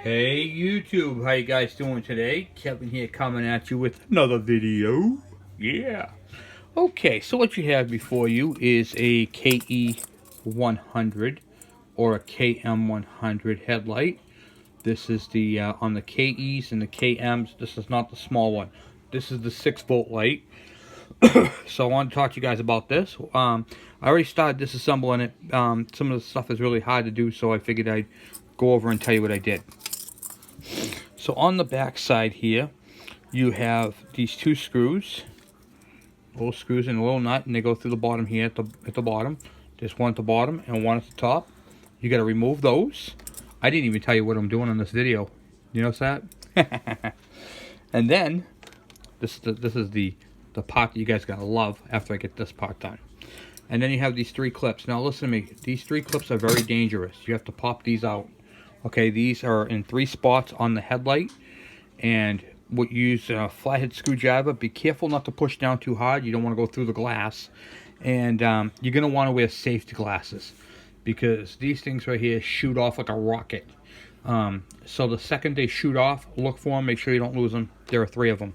Hey YouTube, how you guys doing today? Kevin here coming at you with another video. Yeah. Okay, so what you have before you is a KE 100 or a KM 100 headlight. This is the on the KEs and the KMs. This is not the small one. This is the 6-volt light. So I want to talk to you guys about this. I already started disassembling it. Some of the stuff is really hard to do, so I figured I'd go over and tell you what I did. So on the back side here, you have these two screws, little screws and a little nut, and they go through the bottom here at the bottom. There's one at the bottom and one at the top. You got to remove those. I didn't even tell you what I'm doing on this video. You notice that? And then this is the part that you guys gotta love after I get this part done. And then you have these 3 clips. Now listen to me. These 3 clips are very dangerous. You have to pop these out. Okay, these are in 3 spots on the headlight, and what you use a flathead screwdriver. Be careful not to push down too hard. You don't want to go through the glass, and you're going to want to wear safety glasses because these things right here shoot off like a rocket. So the second they shoot off, look for them. Make sure you don't lose them. There are 3 of them.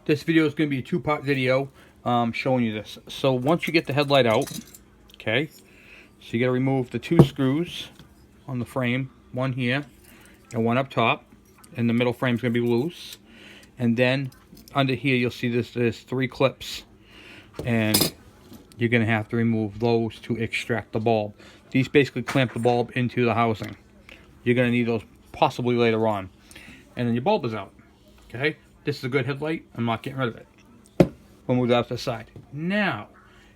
This video is going to be a 2-part video showing you this. So once you get the headlight out, okay, so you got to remove the 2 screws on the frame, one here and one up top, and the middle frame is going to be loose. And then under here you'll see there's 3 clips, and you're going to have to remove those to extract the bulb. These basically clamp the bulb into the housing. You're going to need those possibly later on. And then your bulb is out. Okay, this is a good headlight. I'm not getting rid of it. We'll move that to the side. Now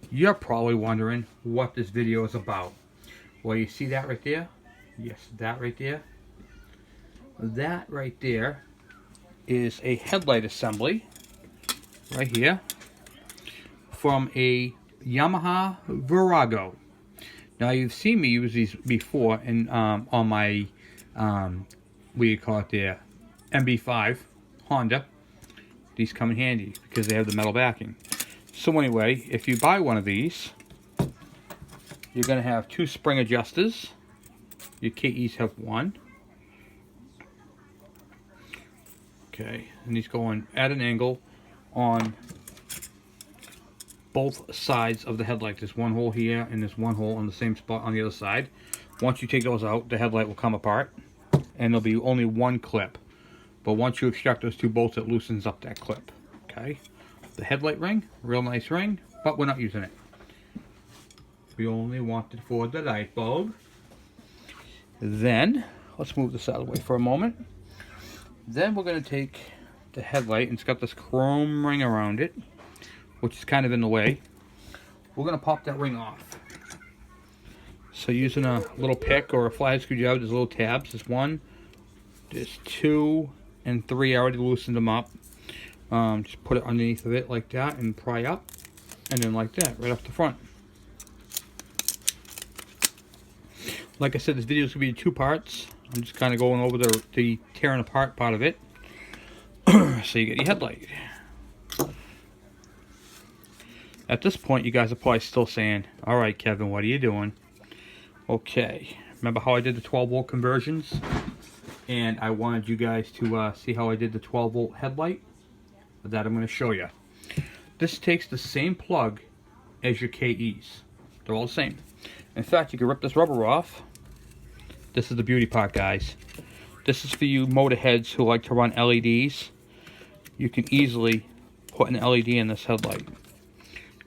you're probably wondering what this video is about. Well, you see that right there? Yes, that right there. That right there is a headlight assembly right here from a Yamaha Virago. Now you've seen me use these before and on my what do you call it there, MB5 Honda. These come in handy because they have the metal backing. So anyway, if you buy one of these, you're going to have 2 spring adjusters. Your KEs have 1. Okay, and these go on at an angle on both sides of the headlight. There's 1 hole here and there's 1 hole on the same spot on the other side. Once you take those out, the headlight will come apart and there'll be only 1 clip. But once you extract those 2 bolts, it loosens up that clip. Okay, the headlight ring, real nice ring, but we're not using it. We only want it for the light bulb. Then, let's move this out of the way for a moment. Then we're going to take the headlight, and it's got this chrome ring around it, which is kind of in the way. We're going to pop that ring off. So using a little pick or a flathead screwdriver, there's little tabs. There's 1, there's 2, and 3. I already loosened them up. Just put it underneath of it like that and pry up, and then like that, right off the front. Like I said, this video is going to be in 2 parts. I'm just kind of going over the tearing apart part of it. So you get your headlight. At this point, you guys are probably still saying, alright Kevin, what are you doing? Okay, remember how I did the 12-volt conversions? And I wanted you guys to see how I did the 12-volt headlight? That I'm going to show you. This takes the same plug as your KEs. They're all the same. In fact, you can rip this rubber off. This is the beauty part, guys. This is for you motor heads who like to run LEDs. You can easily put an LED in this headlight.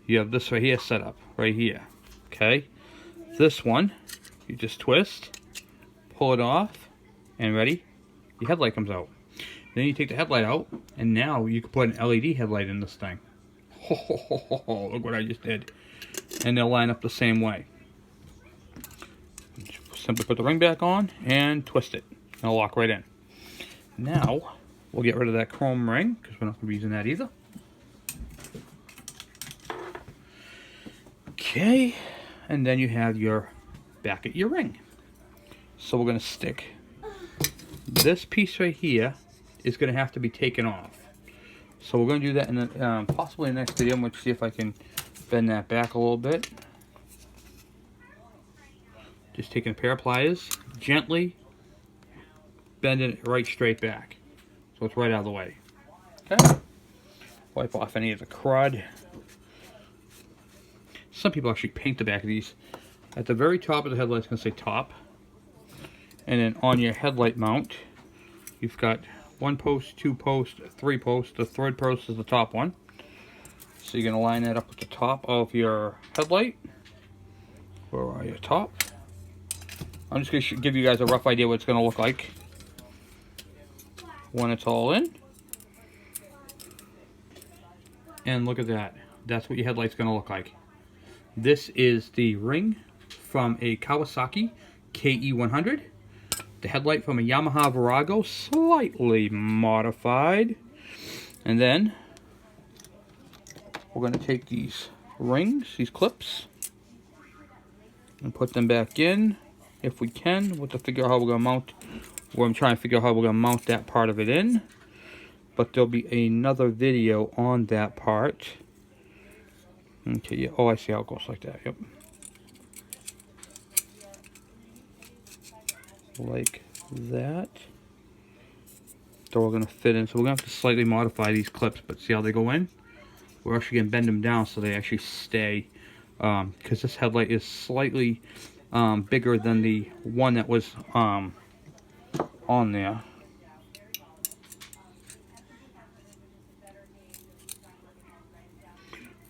You have this right here set up, right here. Okay? This one, you just twist, pull it off, and ready? Your headlight comes out. Then you take the headlight out, and now you can put an LED headlight in this thing. Look what I just did. And they'll line up the same way. Simply put the ring back on and twist it. It'll lock right in. Now, we'll get rid of that chrome ring because we're not going to be using that either. Okay, and then you have your back at your ring. So we're going to stick this piece right here is going to have to be taken off. So we're going to do that in the, possibly in the next video. I'm going to see if I can bend that back a little bit. Just taking a pair of pliers, gently bending it right straight back. So it's right out of the way. Okay. Wipe off any of the crud. Some people actually paint the back of these. At the very top of the headlight, it's going to say top. And then on your headlight mount, you've got 1 post, 2 posts, 3 posts. The third post is the top one. So you're going to line that up with the top of your headlight. Where are you? Top. I'm just going to give you guys a rough idea what it's going to look like when it's all in. And look at that. That's what your headlight's going to look like. This is the ring from a Kawasaki KE100. The headlight from a Yamaha Virago, slightly modified. And then we're going to take these rings, these clips, and put them back in, if we can. We'll have to figure out how we're going to mount. I'm trying to figure out how we're going to mount that part of it in. But there'll be another video on that part. Okay, yeah. Oh, I see how it goes like that. Yep. Like that. So we're going to fit in. So we're going to have to slightly modify these clips, but see how they go in? We're actually going to bend them down so they actually stay. Because this headlight is slightly bigger than the one that was on there.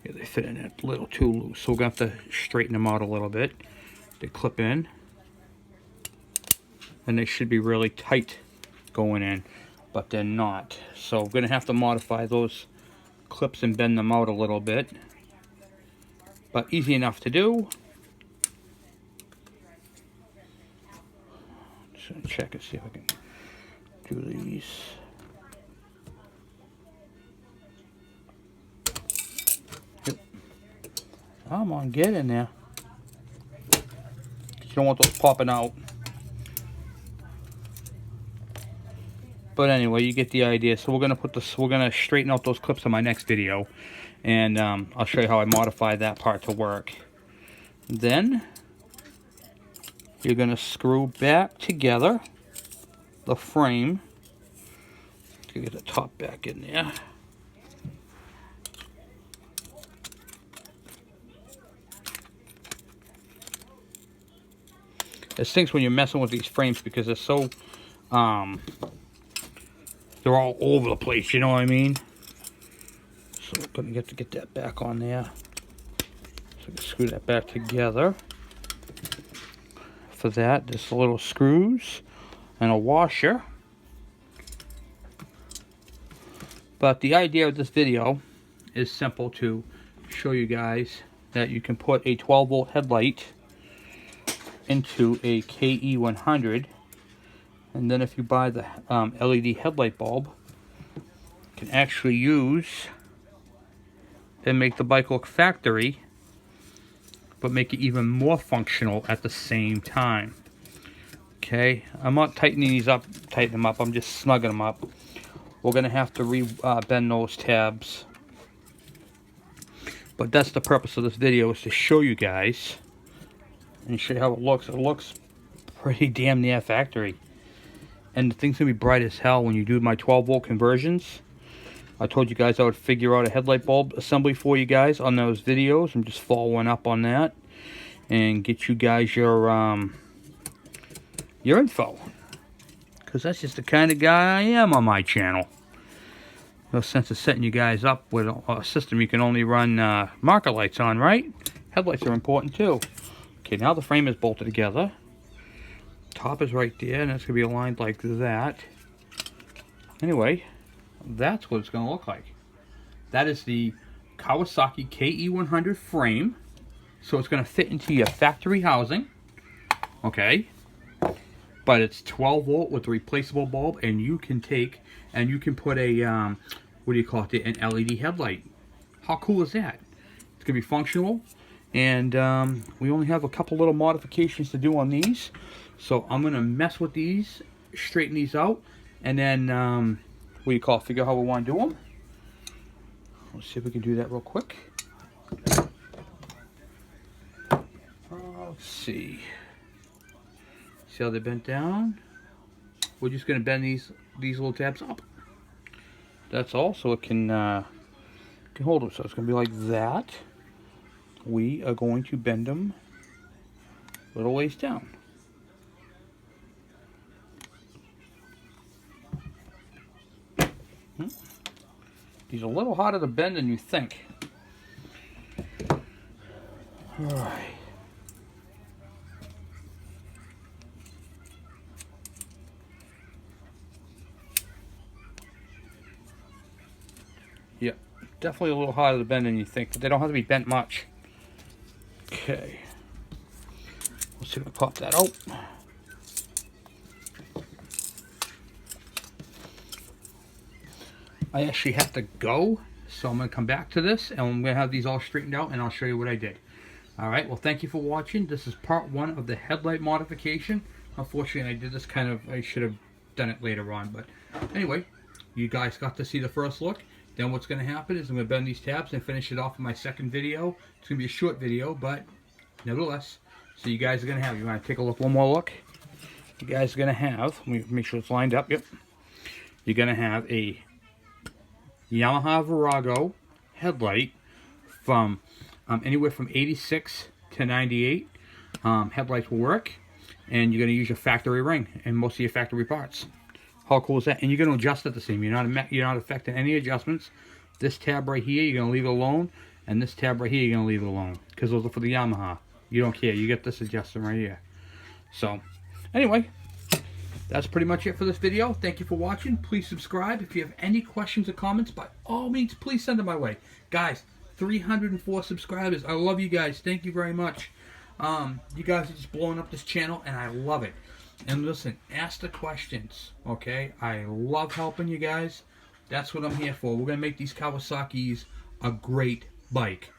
Yeah, they fit in a little too loose, so we're going to have to straighten them out a little bit. They clip in, and they should be really tight going in, but they're not. So we're going to have to modify those clips and bend them out a little bit, but easy enough to do. Just going to check and see if I can do these. Come on, get in there. You don't want those popping out. But anyway, you get the idea. So we're gonna put this. We're gonna straighten out those clips in my next video, and I'll show you how I modify that part to work. Then you're gonna screw back together the frame to get the top back in there. It stinks when you're messing with these frames because they're so, they're all over the place, you know what I mean? So we're going to get that back on there. So screw that back together. For that, just a little screws and a washer. But the idea of this video is simple, to show you guys that you can put a 12-volt headlight into a KE100, and then if you buy the LED headlight bulb, you can actually use and make the bike look factory, but make it even more functional at the same time. Okay, I'm not tightening these up, I'm just snugging them up. We're gonna have to bend those tabs, but that's the purpose of this video, is to show you guys and show you how it looks. It looks pretty damn near factory. And the thing's gonna be bright as hell when you do my 12-volt conversions. I told you guys I would figure out a headlight bulb assembly for you guys on those videos. I'm just following up on that and get you guys your info, because that's just the kind of guy I am on my channel. No sense of setting you guys up with a system you can only run marker lights on, right? Headlights are important too. Okay, now the frame is bolted together. Top is right there, and it's going to be aligned like that. Anyway, that's what it's going to look like. That is the Kawasaki KE100 frame. So it's going to fit into your factory housing. Okay. But it's 12 volt with a replaceable bulb, and you can take and you can put a, what do you call it, an LED headlight. How cool is that? It's going to be functional. And we only have a couple little modifications to do on these. So I'm going to mess with these, straighten these out, and then, what do you call it, figure out how we want to do them. Let's see if we can do that real quick. Let's see. See how they bent down? we're just going to bend these little tabs up. That's all, so it can hold them. So it's going to be like that. We are going to bend them a little ways down. These are a little harder to bend than you think. Alright. Yep, definitely a little harder to bend than you think, but they don't have to be bent much. Okay. Let's see if we pop that out. I actually have to go, so I'm going to come back to this, and I'm going to have these all straightened out, and I'll show you what I did. Alright, well, thank you for watching. This is part 1 of the headlight modification. Unfortunately, I did this I should have done it later on, but anyway, you guys got to see the first look. Then what's going to happen is I'm going to bend these tabs and finish it off in my second video. It's going to be a short video, but nevertheless, so you guys are going to have, you want to take a look, one more look? You guys are going to have, let me make sure it's lined up, yep. You're going to have a Yamaha Virago headlight from anywhere from 86 to 98. Headlights will work, and you're going to use your factory ring and most of your factory parts. How cool is that? And you're going to adjust it the same. You're not affecting any adjustments. This tab right here, you're going to leave it alone, and this tab right here, you're going to leave it alone, because those are for the Yamaha. You don't care. You get this adjustment right here. So, anyway, that's pretty much it for this video. Thank you for watching. Please subscribe. If you have any questions or comments, by all means, please send them my way. Guys, 304 subscribers. I love you guys. Thank you very much. You guys are just blowing up this channel, and I love it. And listen, ask the questions, okay? I love helping you guys. That's what I'm here for. We're going to make these Kawasaki's a great bike.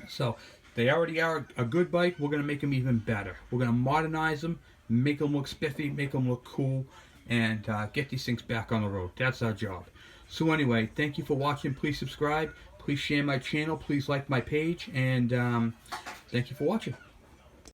So, they already are a good bike. We're going to make them even better. We're going to modernize them, make them look spiffy, make them look cool, and get these things back on the road. That's our job. So anyway, thank you for watching. Please subscribe. Please share my channel. Please like my page. And thank you for watching.